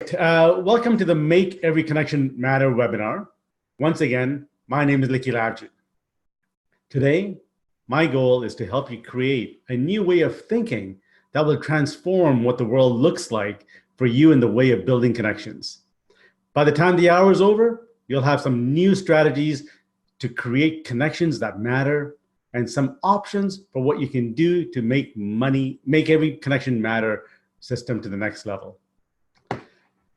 Perfect. Welcome to the Make Every Connection Matter webinar. Once again, my name is Likky Lavji. Today, my goal is to help you create a new way of thinking that will transform what the world looks like for you in the way of building connections. By the time the hour is over, you'll have some new strategies to create connections that matter and some options for what you can do to make every connection matter system to the next level.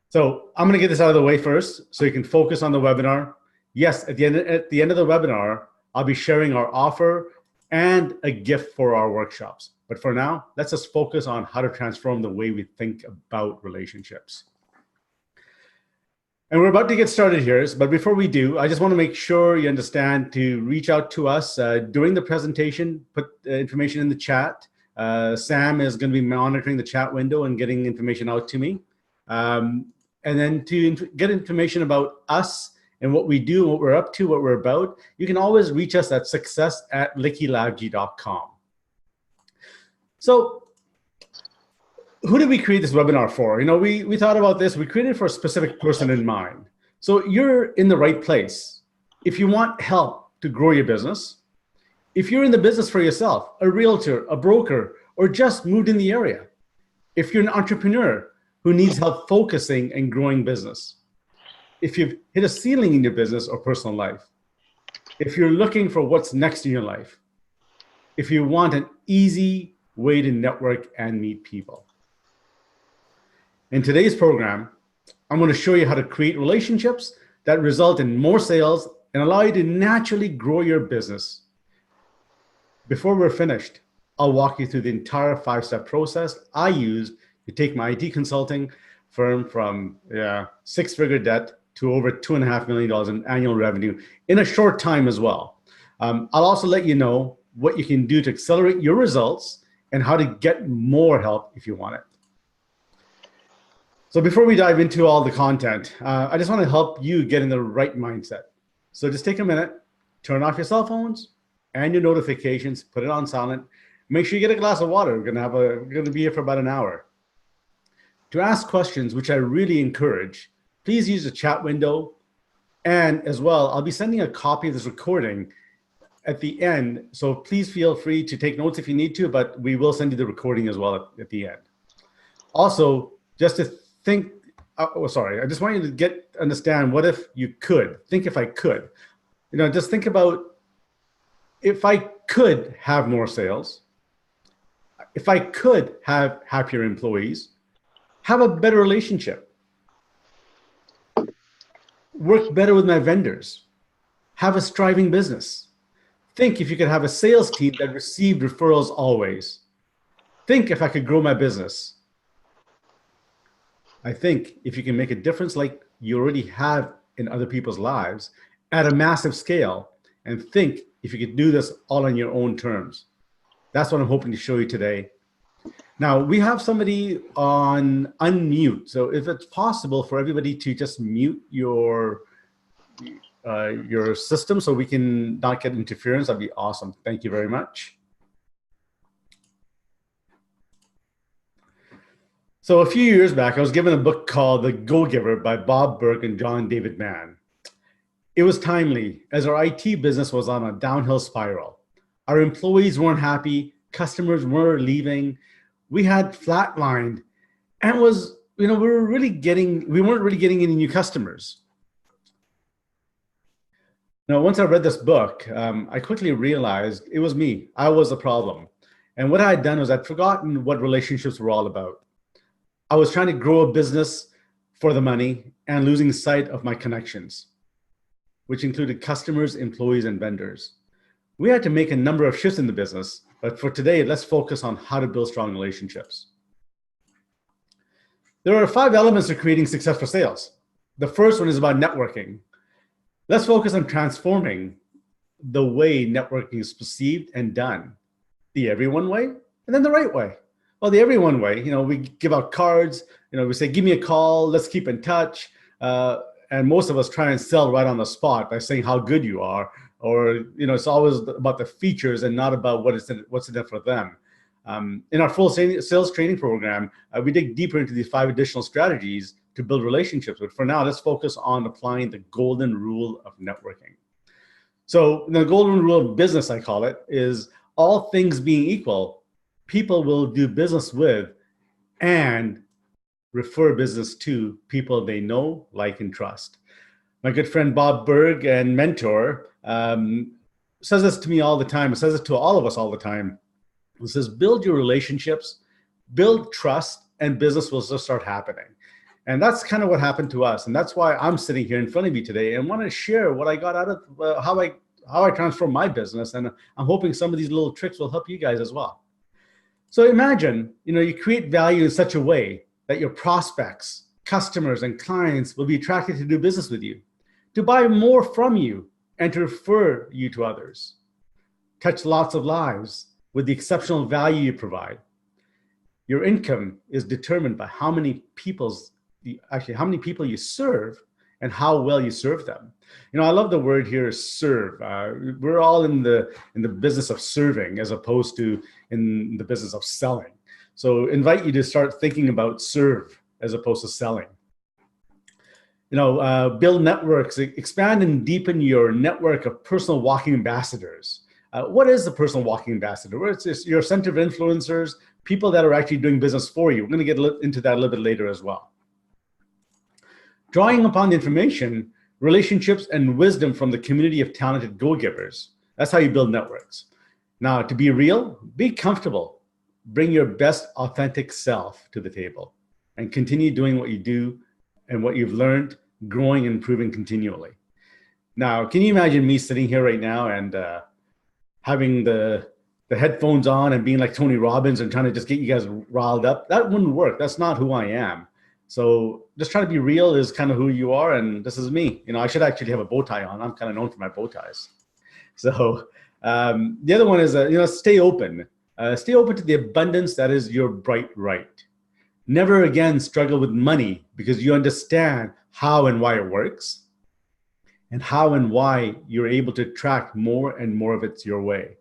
So I'm going to get this out of the way first so you can focus on the webinar. Yes, at the end of the webinar, I'll be sharing our offer and a gift for our workshops. But for now, let's just focus on how to transform the way we think about relationships. And we're about to get started here, but before we do, I just want to make sure you understand to reach out to us during the presentation, put information in the chat. Sam is going to be monitoring the chat window and getting information out to me. And then to get information about us and what we do, what we're up to, what we're about, you can always reach us at success@likkylavji.com. So who did we create this webinar for? You know, we thought about this. We created it for a specific person in mind. So you're in the right place. If you want help to grow your business, if you're in the business for yourself, a realtor, a broker, or just moved in the area, if you're an entrepreneur who needs help focusing and growing business, if you've hit a ceiling in your business or personal life, if you're looking for what's next in your life, if you want an easy way to network and meet people. In today's program, I'm going to show you how to create relationships that result in more sales and allow you to naturally grow your business. Before we're finished, I'll walk you through the entire 5-step process I used to take my IT consulting firm from 6-figure debt to over $2.5 million in annual revenue in a short time as well. I'll also let you know what you can do to accelerate your results and how to get more help if you want it. So before we dive into all the content, I just want to help you get in the right mindset. So just take a minute, turn off your cell phones and your notifications, put it on silent. Make sure you get a glass of water. We're going to be here for about an hour. To ask questions, which I really encourage, please use the chat window. And as well, I'll be sending a copy of this recording at the end. So please feel free to take notes if you need to, but we will send you the recording as well at the end. Also, just to think, I just want you to understand what if you could, think if I could. You know, just think about if I could have more sales, if I could have happier employees, have a better relationship, work better with my vendors, have a thriving business. Think if you could have a sales team that received referrals always. Think if I could grow my business. I think if you can make a difference like you already have in other people's lives at a massive scale, and think if you could do this all on your own terms. That's what I'm hoping to show you today. Now, we have somebody on unmute. So if it's possible for everybody to just mute your system so we can not get interference, that'd be awesome. Thank you very much. So a few years back, I was given a book called The Go-Giver by Bob Burke and John David Mann. It was timely as our IT business was on a downhill spiral. Our employees weren't happy, customers were leaving, we had flatlined, and we weren't really getting any new customers. Now, once I read this book, I quickly realized it was me. I was the problem. And what I had done was I'd forgotten what relationships were all about. I was trying to grow a business for the money and losing sight of my connections, which included customers, employees, and vendors. We had to make a number of shifts in the business, but for today, let's focus on how to build strong relationships. There are 5 elements to creating successful sales. The first one is about networking. Let's focus on transforming the way networking is perceived and done. The everyone way, and then the right way. Well, the everyone way, we give out cards, we say, give me a call, let's keep in touch. And most of us try and sell right on the spot by saying how good you are, or it's always about the features and not about what's in it for them. In our full sales training program, we dig deeper into these 5 additional strategies to build relationships with. For now, let's focus on applying the golden rule of networking. So the golden rule of business, I call it, is all things being equal, people will do business with and refer business to people they know, like, and trust. My good friend Bob Berg and mentor says this to me all the time. It says it to all of us all the time. It says, build your relationships, build trust, and business will just start happening. And that's kind of what happened to us. And that's why I'm sitting here in front of you today and want to share what I got out of how I transformed my business. And I'm hoping some of these little tricks will help you guys as well. So imagine, you create value in such a way that your prospects, customers, and clients will be attracted to do business with you, to buy more from you, and to refer you to others. Touch lots of lives with the exceptional value you provide. Your income is determined by how many people you serve and how well you serve them. I love the word here, serve. We're all in the business of serving as opposed to in the business of selling. So invite you to start thinking about serve as opposed to selling. Build networks, expand and deepen your network of personal walking ambassadors. What is the personal walking ambassador? Well, it's just your center of influencers, people that are actually doing business for you. We're going to get into that a little bit later as well. Drawing upon the information, relationships, and wisdom from the community of talented go-givers. That's how you build networks. Now, to be real, be comfortable. Bring your best authentic self to the table and continue doing what you do and what you've learned, growing and improving continually. Now, can you imagine me sitting here right now and having the headphones on and being like Tony Robbins and trying to just get you guys riled up? That wouldn't work. That's not who I am. So just trying to be real is kind of who you are, and this is me. I should actually have a bow tie on. I'm kind of known for my bow ties. So the other one is, stay open. Stay open to the abundance that is your bright right. Never again struggle with money because you understand how and why it works and how and why you're able to attract more and more of it your way.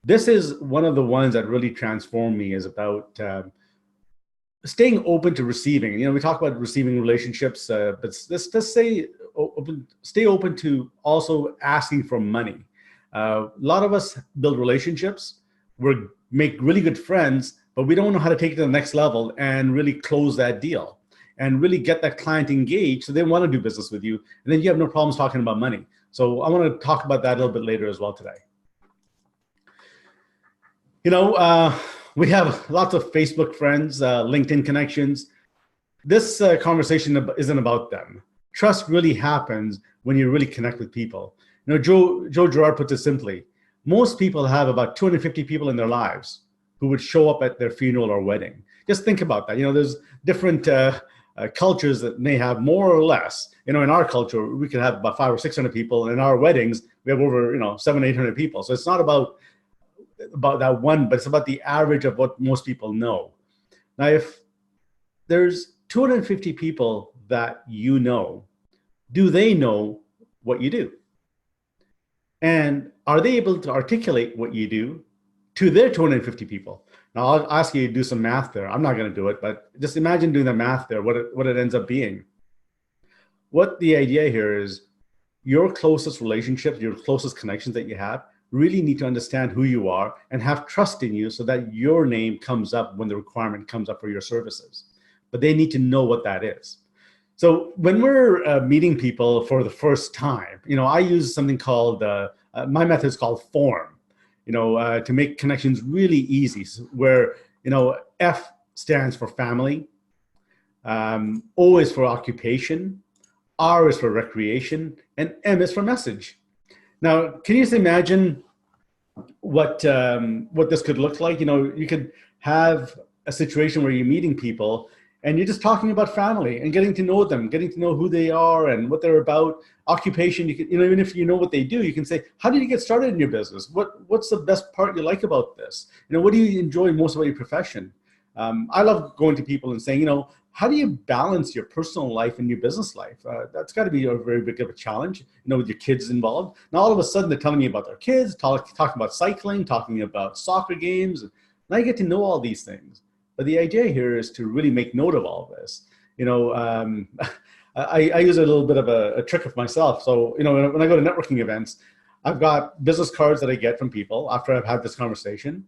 This is one of the ones that really transformed me, is about staying open to receiving. We talk about receiving relationships, but let's say stay open to also asking for money. A lot of us build relationships, make really good friends, but we don't know how to take it to the next level and really close that deal and really get that client engaged so they want to do business with you. And then you have no problems talking about money. So I want to talk about that a little bit later as well today. We have lots of Facebook friends, LinkedIn connections. This conversation isn't about them. Trust really happens when you really connect with people. Joe Girard puts it simply. Most people have about 250 people in their lives who would show up at their funeral or wedding. Just think about that. There's different cultures that may have more or less. In our culture, we could have about 500 or 600 people. In our weddings, we have over 700, 800 people. So it's not about that one, but it's about the average of what most people know. Now, if there's 250 people that do they know what you do? And are they able to articulate what you do to their 250 people? Now, I'll ask you to do some math there. I'm not going to do it, but just imagine doing the math there, what it ends up being. What the idea here is, your closest relationships, your closest connections that you have, really need to understand who you are and have trust in you so that your name comes up when the requirement comes up for your services. But they need to know what that is. So when we're meeting people for the first time, I use something called, my method is called FORM, to make connections really easy, where, F stands for family, O is for occupation, R is for recreation, and M is for message. Now, can you just imagine what this could look like? You could have a situation where you're meeting people and you're just talking about family and getting to know them, getting to know who they are and what they're about. Occupation, you can, even if you know what they do, you can say, how did you get started in your business? What's the best part you like about this? What do you enjoy most about your profession? I love going to people and saying, how do you balance your personal life and your business life? That's got to be a very big of a challenge, with your kids involved. Now, all of a sudden, they're telling me about their kids, talking about cycling, talking about soccer games. Now you get to know all these things. But the idea here is to really make note of all of this. You know, I use a little bit of a trick of myself. So, you know, when I go to networking events, I've got business cards that I get from people after I've had this conversation,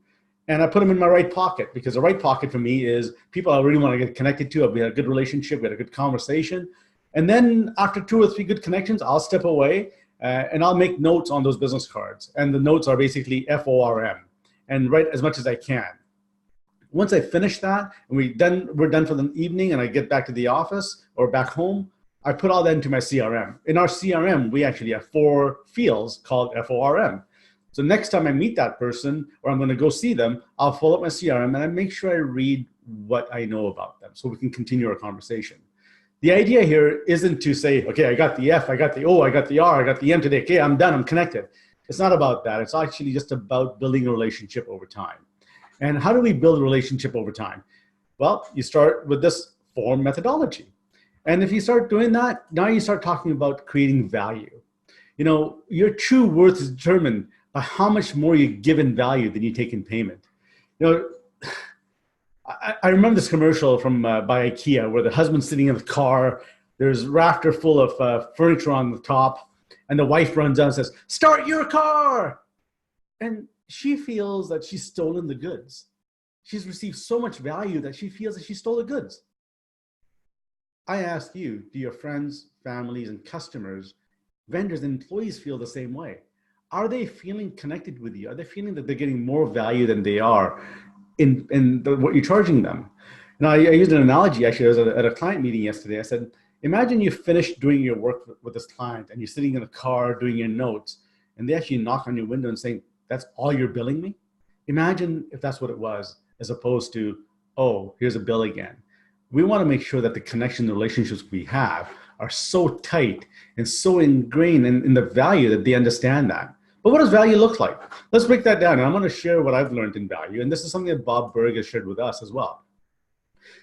and I put them in my right pocket, because the right pocket for me is people I really want to get connected to. We had a good relationship, we had a good conversation. And then after 2 or 3 good connections, I'll step away and I'll make notes on those business cards. And the notes are basically FORM, and write as much as I can. Once I finish that and we're done for the evening and I get back to the office or back home, I put all that into my CRM. In our CRM, we actually have 4 fields called FORM. So next time I meet that person or I'm going to go see them, I'll pull up my CRM and I make sure I read what I know about them so we can continue our conversation. The idea here isn't to say, okay, I got the F, I got the O, I got the R, I got the M today. Okay, I'm done, I'm connected. It's not about that. It's actually just about building a relationship over time. And how do we build a relationship over time? Well, you start with this form methodology. And if you start doing that, now you start talking about creating value. You know, your true worth is determined by how much more you give in value than you take in payment. You know, I remember this commercial from by IKEA where the husband's sitting in the car, there's a rafter full of furniture on the top, and the wife runs out and says, "Start your car!" And she feels that she's stolen the goods. She's received so much value that she feels that she stole the goods. I ask you, do your friends, families, and customers, vendors, and employees feel the same way? Are they feeling connected with you? Are they feeling that they're getting more value than they are in what you're charging them? Now, I used an analogy, actually. I was at a client meeting yesterday. I said, imagine you finished doing your work with this client and you're sitting in the car doing your notes, and they actually knock on your window and saying, "That's all you're billing me?" Imagine if that's what it was, as opposed to, "Oh, here's a bill again." We want to make sure that the connection, the relationships we have are so tight and so ingrained in the value that they understand that. But what does value look like? Let's break that down. And I'm going to share what I've learned in value. And this is something that Bob Berg has shared with us as well.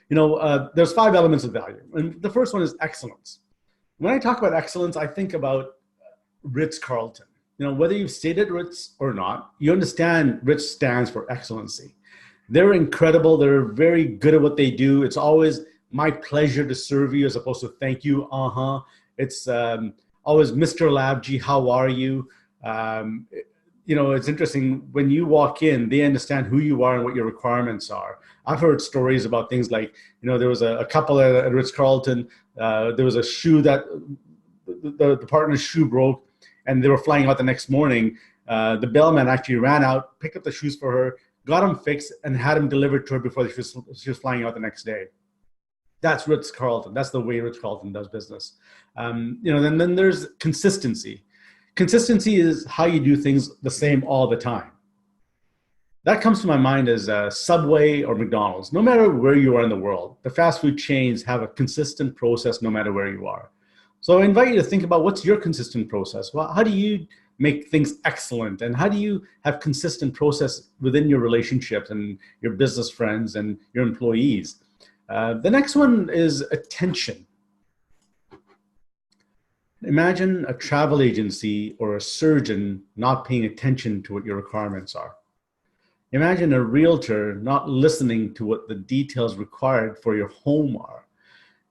You know, there's 5 elements of value. And the first one is excellence. When I talk about excellence, I think about Ritz-Carlton. You know, whether you've stayed at Ritz or not, you understand Ritz stands for excellency. They're incredible. They're very good at what they do. It's always my pleasure to serve you as opposed to thank you. It's always Mr. Lavji, how are you? You know, it's interesting. When you walk in, they understand who you are and what your requirements are. I've heard stories about things like, you know, there was a couple at Ritz-Carlton. There was a shoe that the partner's shoe broke, and they were flying out the next morning. The bellman actually ran out, picked up the shoes for her, got them fixed, and had them delivered to her before she was flying out the next day. That's Ritz-Carlton. That's the way Ritz-Carlton does business. You know, then there's consistency. Consistency is how you do things the same all the time. That comes to my mind as Subway or McDonald's. No matter where you are in the world, the fast food chains have a consistent process no matter where you are. So I invite you to think about, what's your consistent process? Well, how do you make things excellent? And how do you have consistent process within your relationships and your business friends and your employees? The next one is attention. Imagine a travel agency or a surgeon not paying attention to what your requirements are. Imagine a realtor not listening to what the details required for your home are.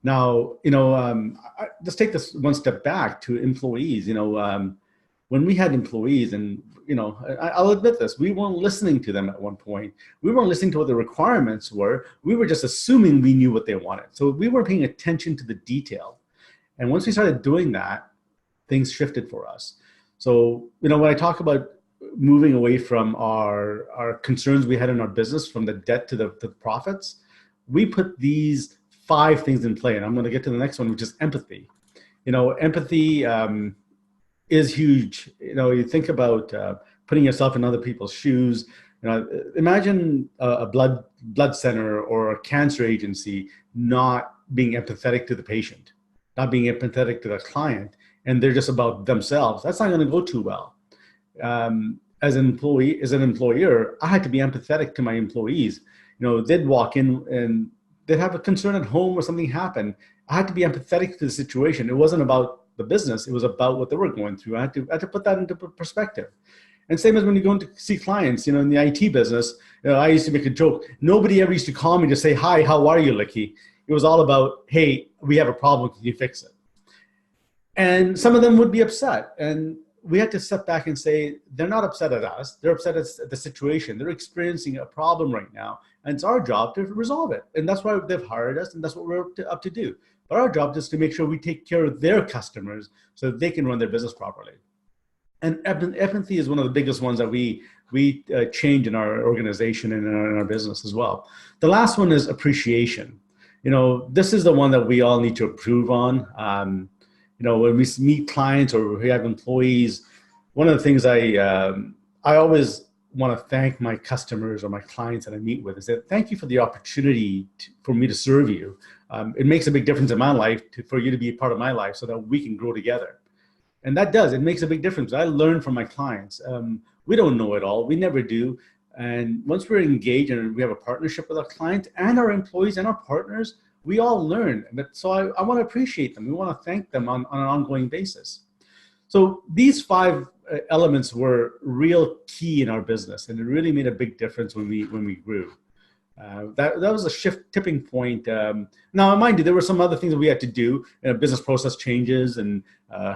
Now, you know, let's take this one step back to employees. You know, when we had employees, and, you know, I'll admit this, we weren't listening to them at one point. We weren't listening to what the requirements were. We were just assuming we knew what they wanted. So we weren't paying attention to the detail. And once we started doing that, things shifted for us. So, you know, when I talk about moving away from our concerns we had in our business, from the debt to the profits, we put these 5 things in play. And I'm going to get to the next one, which is empathy. You know, empathy is huge. You know, you think about putting yourself in other people's shoes. You know, imagine a blood center or a cancer agency not being empathetic to the patient, not being empathetic to the client, and they're just about themselves. That's not going to go too well. As an employee, as an employer, I had to be empathetic to my employees. You know, they'd walk in and they'd have a concern at home or something happened. I had to be empathetic to the situation. It wasn't about the business. It was about what they were going through. I had to put that into perspective. And same as when you go in to see clients, you know, in the IT business, you know, I used to make a joke. Nobody ever used to call me to say, "Hi, how are you, Likky?" It was all about, hey, we have a problem, can you fix it? And some of them would be upset. And we had to step back and say, they're not upset at us. They're upset at the situation. They're experiencing a problem right now. And it's our job to resolve it. And that's why they've hired us. And that's what we're up to do. But our job is to make sure we take care of their customers so that they can run their business properly. And empathy is one of the biggest ones that we change in our organization and in our business as well. The last one is appreciation. This is the one that we all need to improve on. When we meet clients or we have employees, one of the things I always want to thank my customers or my clients that I meet with is that thank you for the opportunity for me to serve you. It makes a big difference in my life for you to be a part of my life so that we can grow together. And it makes a big difference. I learn from my clients. We don't know it all. We never do. And once we're engaged and we have a partnership with our clients and our employees and our partners, we all learn. So I want to appreciate them. We want to thank them on an ongoing basis. So these 5 elements were real key in our business, and it really made a big difference when we grew. That was a tipping point. Now, mind you, there were some other things that we had to do, business process changes and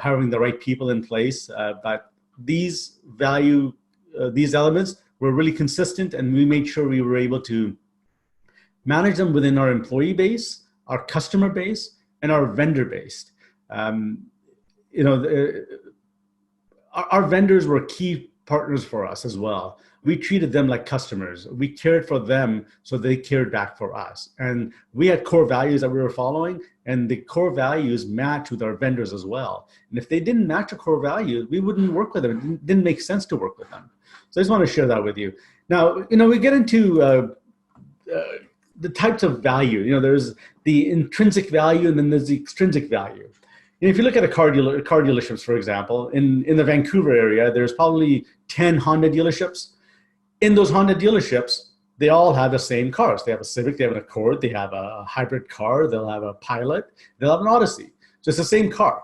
having the right people in place. But these elements were really consistent, and we made sure we were able to manage them within our employee base, our customer base, and our vendor base. Our vendors were key partners for us as well. We treated them like customers. We cared for them, so they cared back for us. And we had core values that we were following, and the core values match with our vendors as well. And if they didn't match our core values, we wouldn't work with them. It didn't make sense to work with them. So I just want to share that with you. Now, we get into the types of value. There's the intrinsic value, and then there's the extrinsic value. If you look at a car dealerships, for example, in the Vancouver area, there's probably 10 Honda dealerships. In those Honda dealerships, they all have the same cars. They have a Civic, they have an Accord, they have a hybrid car, they'll have a Pilot, they'll have an Odyssey. So it's the same car.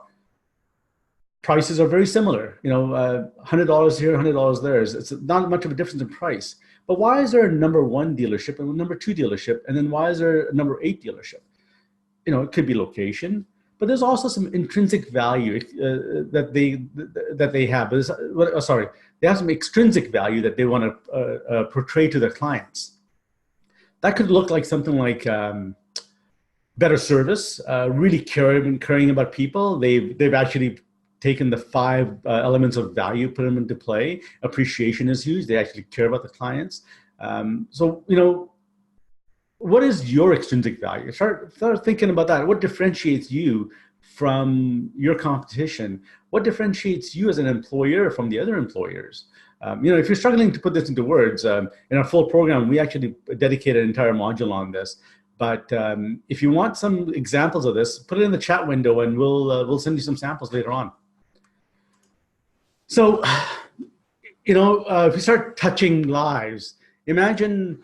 Prices are very similar. $100 here, $100 there. It's not much of a difference in price. But why is there a number 1 dealership and a number 2 dealership, and then why is there a number 8 dealership? It could be location, but there's also some intrinsic value that they have. They have some extrinsic value that they want to portray to their clients. That could look like something like better service, really caring about people. They've actually taken the 5 elements of value, put them into play. Appreciation is huge. They actually care about the clients. What is your extrinsic value? Start thinking about that. What differentiates you from your competition? What differentiates you as an employer from the other employers? If you're struggling to put this into words, in our full program, we actually dedicated an entire module on this. But if you want some examples of this, put it in the chat window, and we'll send you some samples later on. So, if you start touching lives, imagine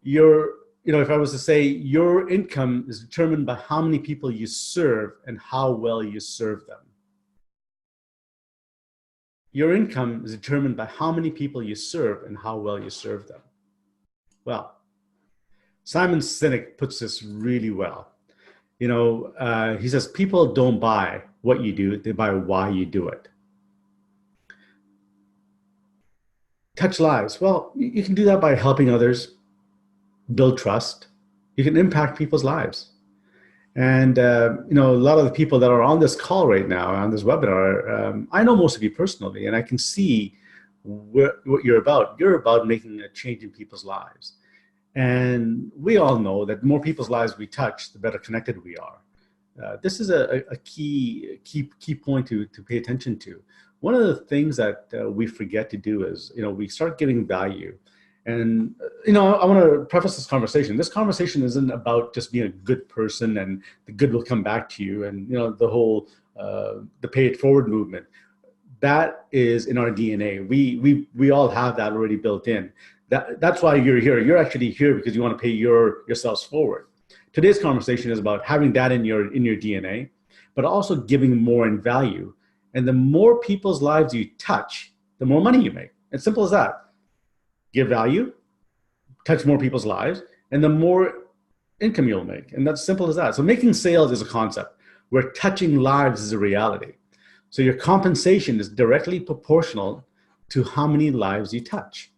if I was to say your income is determined by how many people you serve and how well you serve them. Your income is determined by how many people you serve and how well you serve them. Well, Simon Sinek puts this really well. He says, people don't buy what you do, they buy why you do it. Touch lives. Well, you can do that by helping others, build trust. You can impact people's lives. And, a lot of the people that are on this call right now, on this webinar, I know most of you personally, and I can see what you're about. You're about making a change in people's lives. And we all know that the more people's lives we touch, the better connected we are. This is a key point to pay attention to. One of the things that we forget to do is, we start giving value. And, I want to preface this conversation. This conversation isn't about just being a good person and the good will come back to you and, the whole, the pay it forward movement. That is in our DNA. We all have that already built in. That's why you're here. You're actually here because you want to pay yourselves forward. Today's conversation is about having that in your DNA, but also giving more in value. And the more people's lives you touch, the more money you make. It's simple as that. Give value, touch more people's lives, and the more income you'll make. And that's simple as that. So making sales is a concept where touching lives is a reality. So your compensation is directly proportional to how many lives you touch.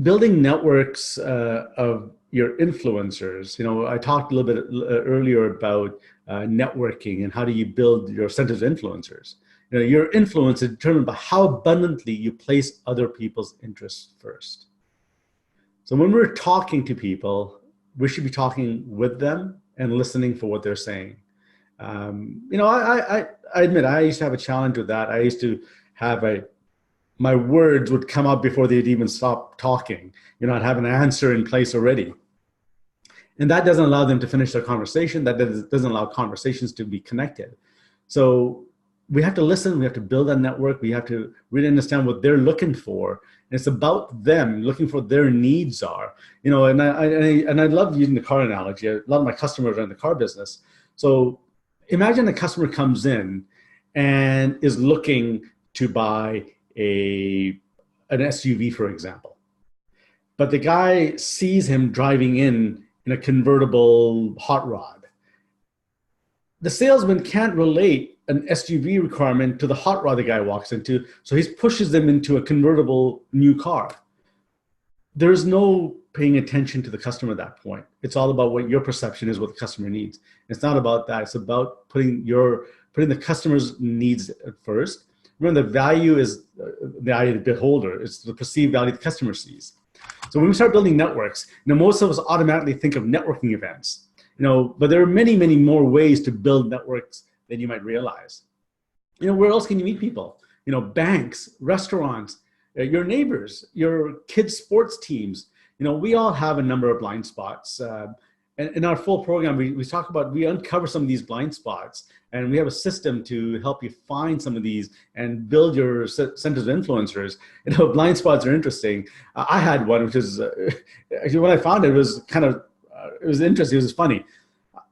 Building networks of your influencers. I talked a little bit earlier about networking and how do you build your centers of influencers. Your influence is determined by how abundantly you place other people's interests first. So when we're talking to people, we should be talking with them and listening for what they're saying. I admit I used to have a challenge with that. I used to have my words would come up before they'd even stop talking. I'd have an answer in place already. And that doesn't allow them to finish their conversation. That doesn't allow conversations to be connected. So we have to listen. We have to build a network. We have to really understand what they're looking for. And it's about them looking for what their needs are. And I love using the car analogy. A lot of my customers are in the car business. So imagine a customer comes in and is looking to buy an SUV, for example. But the guy sees him driving in a convertible hot rod. The salesman can't relate an SUV requirement to the hot rod the guy walks into, so he pushes them into a convertible new car. There's no paying attention to the customer at that point. It's all about what your perception is, what the customer needs. It's not about that. It's about putting the customer's needs at first. Remember, the value is the eye of the beholder. It's the perceived value the customer sees. So when we start building networks, most of us automatically think of networking events, but there are many, many more ways to build networks than you might realize. Where else can you meet people? Banks, restaurants, your neighbors, your kids' sports teams. We all have a number of blind spots. And in our full program, we talk about, we uncover some of these blind spots, and we have a system to help you find some of these and build your centers of influencers. Blind spots are interesting. I had one, which is, actually when I found it, it was kind of, it was interesting, it was funny.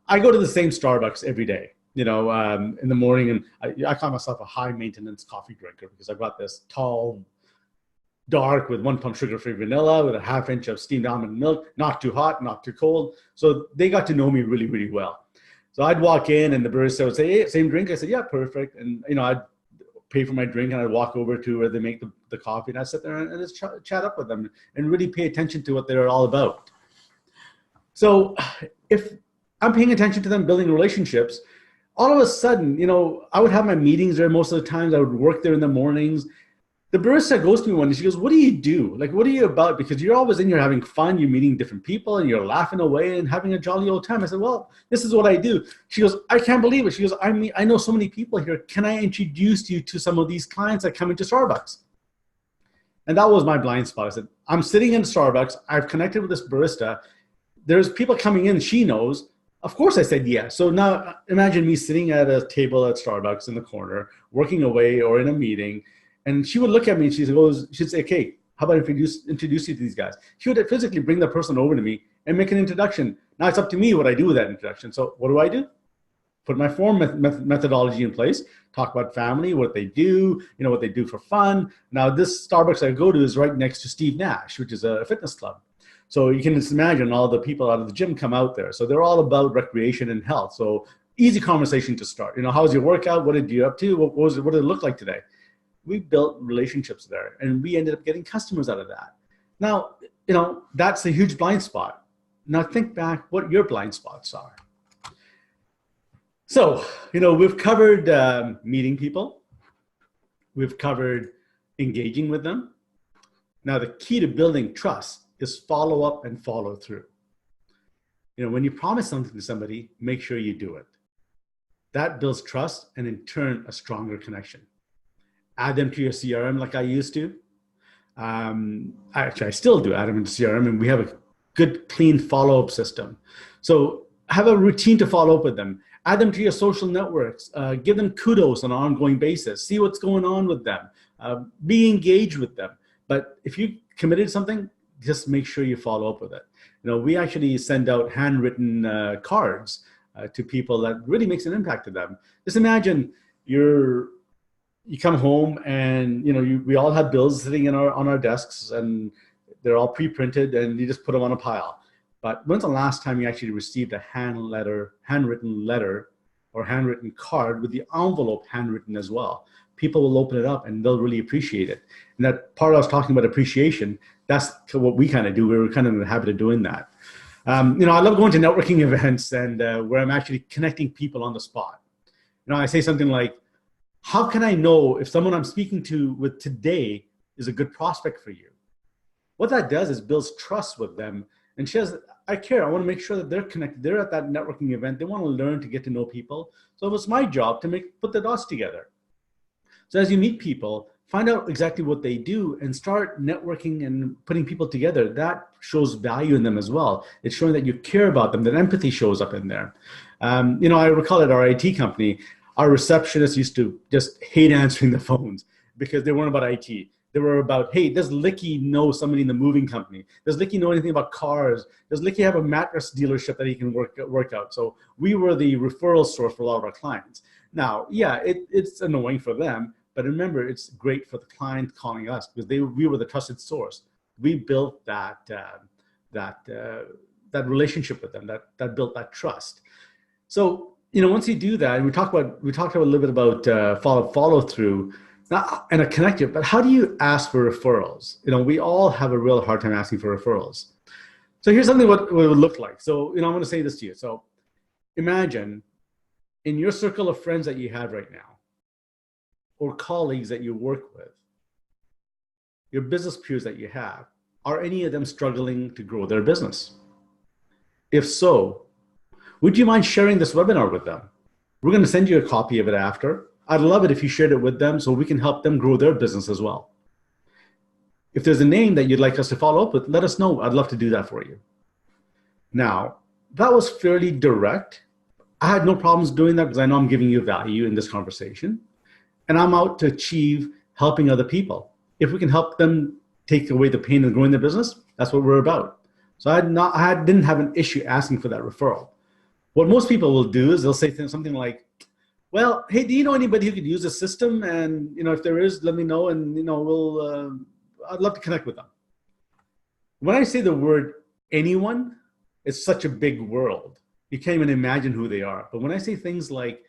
I go to the same Starbucks every day, in the morning, and I call myself a high maintenance coffee drinker because I've got this tall, dark with 1 pump sugar-free vanilla with a 1/2 inch of steamed almond milk, not too hot, not too cold. So they got to know me really, really well. So I'd walk in and the barista would say, "Hey, same drink?" I said, "Yeah, perfect." And, I'd pay for my drink and I'd walk over to where they make the coffee and I'd sit there and just chat up with them and really pay attention to what they're all about. So if I'm paying attention to them, building relationships, all of a sudden, I would have my meetings there most of the times. I would work there in the mornings. The barista goes to me one day, she goes, "What do you do? Like, what are you about? Because you're always in here having fun, you're meeting different people and you're laughing away and having a jolly old time." I said, "Well, this is what I do." She goes, "I can't believe it." She goes, I know so many people here. Can I introduce you to some of these clients that come into Starbucks?" And that was my blind spot. I said, I'm sitting in Starbucks. I've connected with this barista. There's people coming in, she knows. Of course I said yes. So now imagine me sitting at a table at Starbucks in the corner, working away or in a meeting. And she would look at me and she'd say, "Okay, how about introduce you to these guys?" She would physically bring the person over to me and make an introduction. Now it's up to me what I do with that introduction. So what do? Put my form methodology in place, talk about family, what they do, what they do for fun. Now this Starbucks I go to is right next to Steve Nash, which is a fitness club. So you can just imagine all the people out of the gym come out there. So they're all about recreation and health. So easy conversation to start. How was your workout? What did you up to? What did it look like today? We built relationships there and we ended up getting customers out of that. Now, that's a huge blind spot. Now think back what your blind spots are. So, we've covered meeting people. We've covered engaging with them. Now, the key to building trust is follow up and follow through. When you promise something to somebody, make sure you do it. That builds trust and in turn, a stronger connection. Add them to your CRM like I used to. Actually, I still do add them into CRM, and we have a good, clean follow-up system. So have a routine to follow up with them. Add them to your social networks. Give them kudos on an ongoing basis. See what's going on with them. Be engaged with them. But if you committed something, just make sure you follow up with it. We actually send out handwritten cards to people that really makes an impact to them. Just imagine you come home and we all have bills sitting on our desks, and They're all pre-printed and you just put them on a pile. But when's the last time you actually received a handwritten letter or handwritten card with the envelope handwritten as well? People will open it up and they'll really appreciate it. And that part I was talking about appreciation, that's what we kind of do. We're kind of in the habit of doing that. I love going to networking events and where I'm actually connecting people on the spot. I say something like, how can I know if someone I'm speaking to with today is a good prospect for you? What that does is builds trust with them and says, I care. I want to make sure that they're connected. They're at that networking event. They want to learn to get to know people. So it's my job to put the dots together. So as you meet people, find out exactly what they do and start networking and putting people together. That shows value in them as well. It's showing that you care about them, that empathy shows up in there. I recall at our IT company, our receptionists used to just hate answering the phones because they weren't about IT. They were about, hey, does Likky know somebody in the moving company? Does Likky know anything about cars? Does Likky have a mattress dealership that he can work out? So we were the referral source for a lot of our clients. Now, yeah, it's annoying for them, but remember, it's great for the client calling us because we were the trusted source. We built that relationship with them, that built that trust. So once you do that, and we talked a little bit about follow through. And a connector, but how do you ask for referrals? We all have a real hard time asking for referrals. So here's something what it would look like. So, I'm going to say this to you. So imagine in your circle of friends that you have right now, or colleagues that you work with, your business peers that you have, are any of them struggling to grow their business? If so, would you mind sharing this webinar with them? We're going to send you a copy of it after. I'd love it if you shared it with them so we can help them grow their business as well. If there's a name that you'd like us to follow up with, let us know. I'd love to do that for you. Now, that was fairly direct. I had no problems doing that because I know I'm giving you value in this conversation. And I'm out to achieve helping other people. If we can help them take away the pain of growing their business, that's what we're about. So I didn't have an issue asking for that referral. What most people will do is they'll say something like, well, hey, do you know anybody who could use the system? And if there is, let me know, and I'd love to connect with them. When I say the word anyone, it's such a big world. You can't even imagine who they are. But when I say things like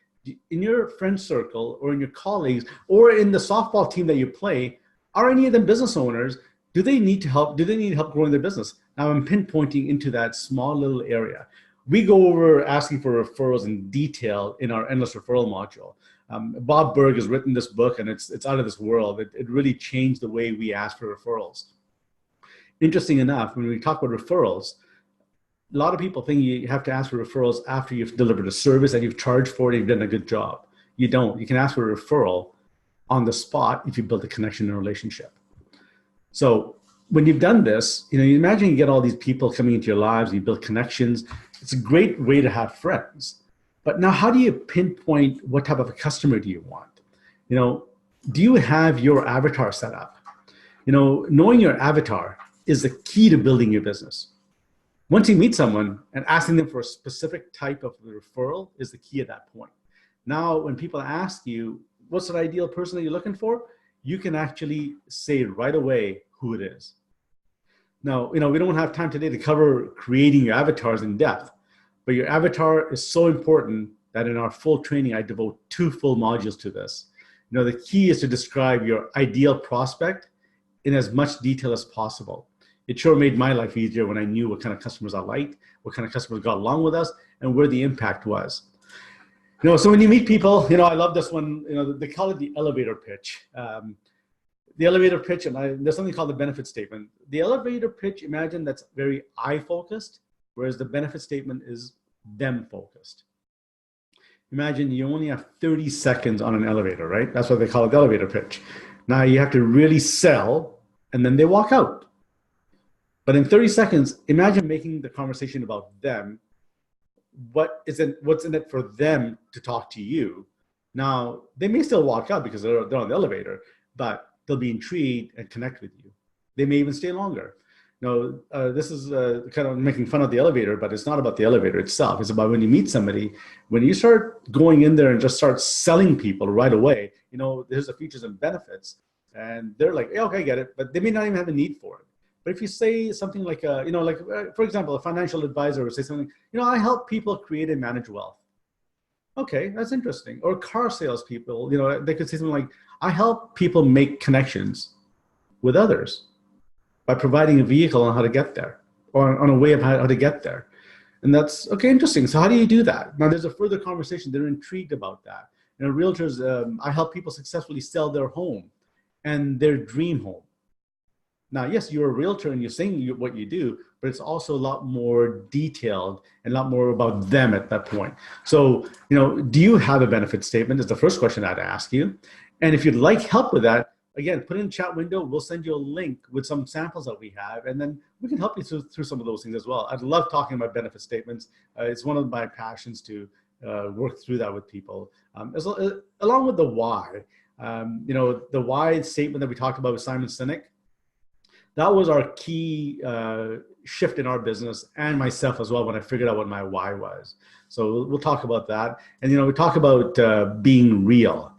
in your friend circle or in your colleagues or in the softball team that you play, are any of them business owners? Do they need help? Do they need help growing their business? Now I'm pinpointing into that small little area. We go over asking for referrals in detail in our Endless Referral module. Bob Berg has written this book, and it's out of this world. It really changed the way we ask for referrals. Interesting enough, when we talk about referrals, a lot of people think you have to ask for referrals after you've delivered a service and you've charged for it and you've done a good job. You don't. You can ask for a referral on the spot if you build a connection and a relationship. So when you've done this, you imagine you get all these people coming into your lives, you build connections. It's a great way to have friends. But now how do you pinpoint what type of a customer do you want? Do you have your avatar set up? Knowing your avatar is the key to building your business. Once you meet someone and asking them for a specific type of referral is the key at that point. Now, when people ask you, what's the ideal person that you're looking for? You can actually say right away who it is. Now, we don't have time today to cover creating your avatars in depth, but your avatar is so important that in our full training, I devote 2 full modules to this. The key is to describe your ideal prospect in as much detail as possible. It sure made my life easier when I knew what kind of customers I liked, what kind of customers got along with us, and where the impact was. So when you meet people, I love this one, they call it the elevator pitch. The elevator pitch, and there's something called the benefit statement. The elevator pitch, imagine that's very I-focused, whereas the benefit statement is them-focused. Imagine you only have 30 seconds on an elevator, right? That's what they call it, the elevator pitch. Now you have to really sell, and then they walk out. But in 30 seconds, imagine making the conversation about them. What's in it for them to talk to you? Now, they may still walk out because they're on the elevator, but they'll be intrigued and connect with you. They may even stay longer. This is kind of making fun of the elevator, but it's not about the elevator itself. It's about when you meet somebody, when you start going in there and just start selling people right away, here's the features and benefits. And they're like, yeah, okay, I get it. But they may not even have a need for it. But if you say something like, for example, a financial advisor would say something, I help people create and manage wealth. Okay, that's interesting. Or car salespeople, they could say something like, I help people make connections with others by providing a vehicle on how to get there, or on a way of how to get there. And that's, okay, interesting. So how do you do that? Now there's a further conversation. They're intrigued about that. Realtors, I help people successfully sell their home and their dream home. Now, yes, you're a realtor and you're saying what you do, but it's also a lot more detailed and a lot more about them at that point. So, do you have a benefit statement is the first question I'd ask you. And if you'd like help with that, again, put it in the chat window. We'll send you a link with some samples that we have, and then we can help you through some of those things as well. I'd love talking about benefit statements. It's one of my passions to work through that with people, along with the why. The why statement that we talked about with Simon Sinek, that was our key shift in our business and myself as well when I figured out what my why was. So we'll talk about that. And, we talk about being real.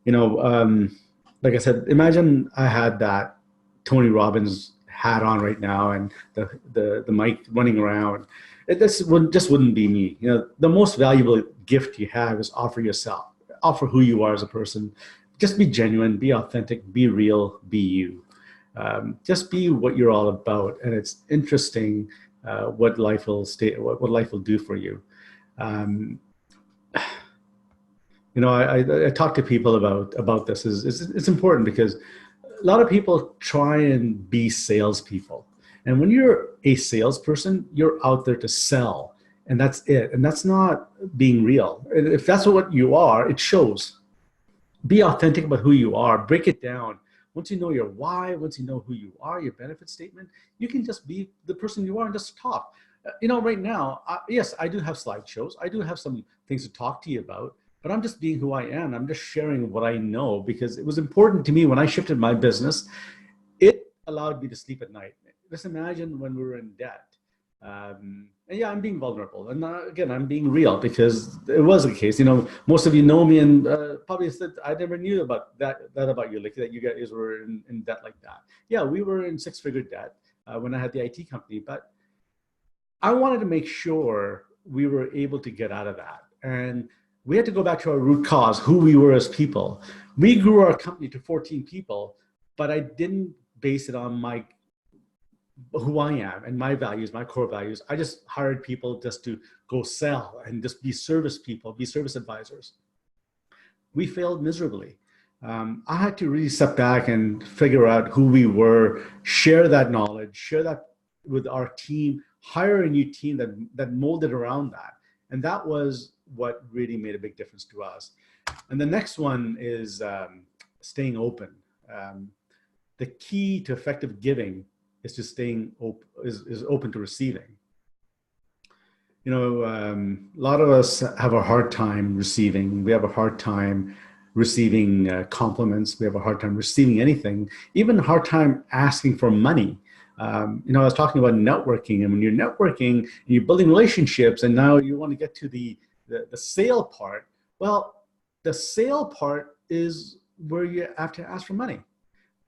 Like I said, imagine I had that Tony Robbins hat on right now and the mic running around. Just wouldn't be me. The most valuable gift you have is offer yourself, offer who you are as a person. Just be genuine, be authentic, be real, be you. Just be what you're all about, and it's interesting what life will do for you. I talk to people about this. It's important because a lot of people try and be salespeople, and when you're a salesperson, you're out there to sell, and that's it. And that's not being real. If that's what you are, it shows. Be authentic about who you are. Break it down. Once you know your why, once you know who you are, your benefit statement, you can just be the person you are and just talk. Right now, yes, I do have slideshows. I do have some things to talk to you about, but I'm just being who I am. I'm just sharing what I know because it was important to me when I shifted my business. It allowed me to sleep at night. Just imagine when we were in debt. And yeah, I'm being vulnerable. And again, I'm being real because it was the case. Most of you know me and probably said, I never knew about that about you, Likky, that you guys were in debt like that. Yeah, we were in six-figure debt when I had the IT company, but I wanted to make sure we were able to get out of that. And we had to go back to our root cause, who we were as people. We grew our company to 14 people, but I didn't base it on who I am and my values, my core values. I just hired people just to go sell and just be service people, be service advisors. We failed miserably. I had to really step back and figure out who we were, share that knowledge, share that with our team, hire a new team that molded around that. And that was what really made a big difference to us. And the next one is staying open. The key to effective giving is to staying open, is open to receiving. A lot of us have a hard time receiving. We have a hard time receiving compliments. We have a hard time receiving anything, even a hard time asking for money. I was talking about networking, and when you're networking and you're building relationships, and now you want to get to the sale part. Well, the sale part is where you have to ask for money,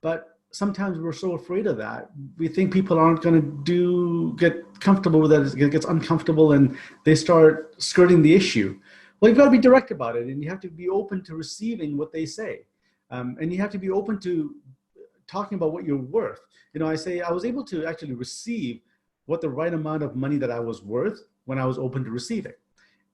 but sometimes we're so afraid of that. We think people aren't going to get comfortable with that. It gets uncomfortable and they start skirting the issue. Well, you've got to be direct about it, and you have to be open to receiving what they say. And you have to be open to talking about what you're worth. I say I was able to actually receive what the right amount of money that I was worth when I was open to receiving.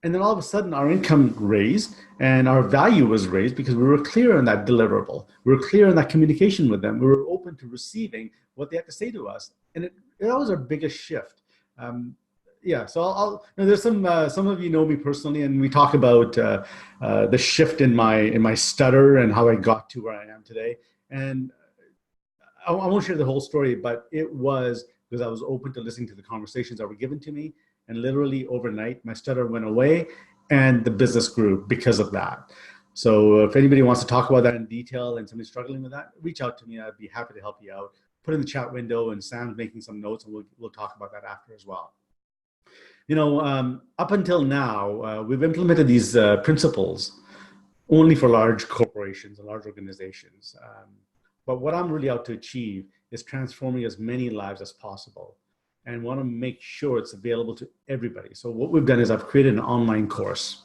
And then all of a sudden our income raised and our value was raised because we were clear on that deliverable. We were clear on that communication with them. We were open to receiving what they had to say to us. And that was our biggest shift. So there's some of you know me personally, and we talk about the shift in my stutter and how I got to where I am today. And I won't share the whole story, but it was because I was open to listening to the conversations that were given to me. And literally overnight, my stutter went away and the business grew because of that. So if anybody wants to talk about that in detail and somebody's struggling with that, reach out to me. I'd be happy to help you out. Put in the chat window, and Sam's making some notes, and we'll talk about that after as well. Up until now, we've implemented these principles only for large corporations and large organizations. But what I'm really out to achieve is transforming as many lives as possible and want to make sure it's available to everybody. So what we've done is I've created an online course.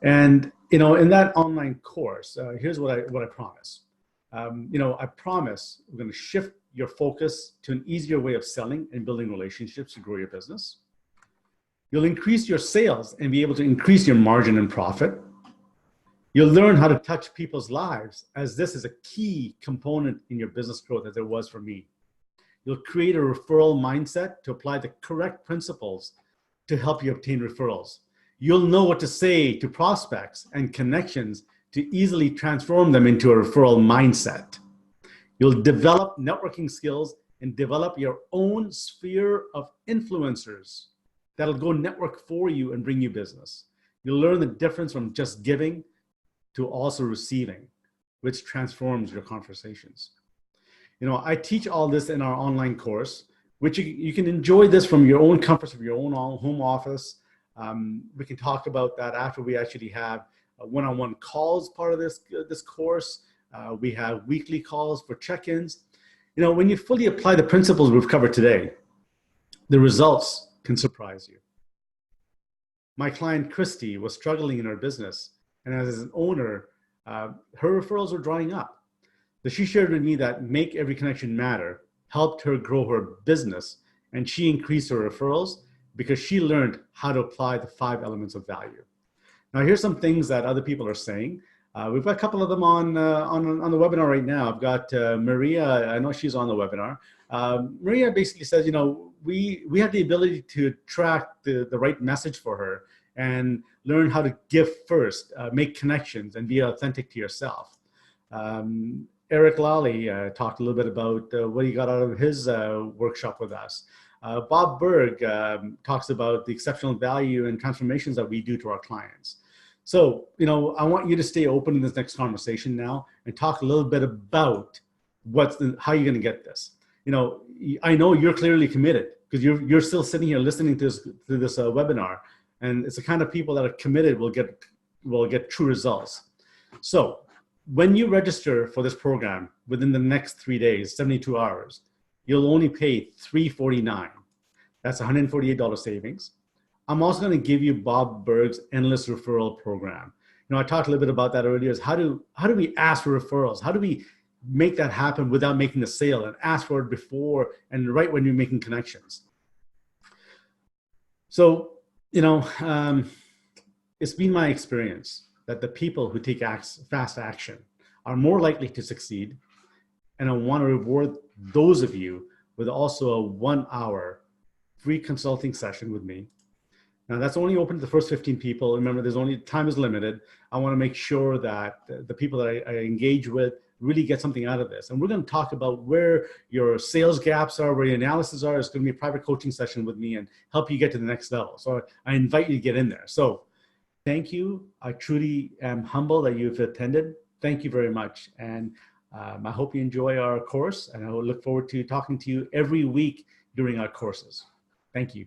And, in that online course, here's what I promise. I promise we're going to shift your focus to an easier way of selling and building relationships to grow your business. You'll increase your sales and be able to increase your margin and profit. You'll learn how to touch people's lives, as this is a key component in your business growth, as it was for me. You'll create a referral mindset to apply the correct principles to help you obtain referrals. You'll know what to say to prospects and connections to easily transform them into a referral mindset. You'll develop networking skills and develop your own sphere of influencers that'll go network for you and bring you business. You'll learn the difference from just giving to also receiving, which transforms your conversations. I teach all this in our online course, which you can enjoy this from your own comforts of your own home office. We can talk about that after we actually have one-on-one calls part of this course. We have weekly calls for check-ins. When you fully apply the principles we've covered today, the results can surprise you. My client, Christy, was struggling in her business, and as an owner, her referrals were drying up. So she shared with me that Make Every Connection Matter helped her grow her business, and she increased her referrals because she learned how to apply the 5 elements of value. Now, here's some things that other people are saying. We've got a couple of them on the webinar right now. I've got Maria. I know she's on the webinar. Maria basically says, we have the ability to track the right message for her and learn how to give first, make connections, and be authentic to yourself. Eric Lally talked a little bit about what he got out of his workshop with us. Bob Berg talks about the exceptional value and transformations that we do to our clients. So, I want you to stay open in this next conversation now and talk a little bit about how you're going to get this. I know you're clearly committed because you're still sitting here listening to this webinar, and it's the kind of people that are committed will get true results. So when you register for this program within the next 3 days, 72 hours, you'll only pay $349. That's $148 savings. I'm also going to give you Bob Berg's Endless Referral Program. I talked a little bit about that earlier. Is how do we ask for referrals? How do we make that happen without making a sale, and ask for it before and right when you're making connections? So, it's been my experience that the people who take fast action are more likely to succeed. And I want to reward those of you with also a 1-hour free consulting session with me. Now, that's only open to the first 15 people. Remember, time is limited. I want to make sure that the people that I engage with really get something out of this. And we're going to talk about where your sales gaps are, where your analysis are. It's going to be a private coaching session with me and help you get to the next level. So I invite you to get in there. So thank you. I truly am humble that you've attended. Thank you very much. And I hope you enjoy our course, and I will look forward to talking to you every week during our courses. Thank you.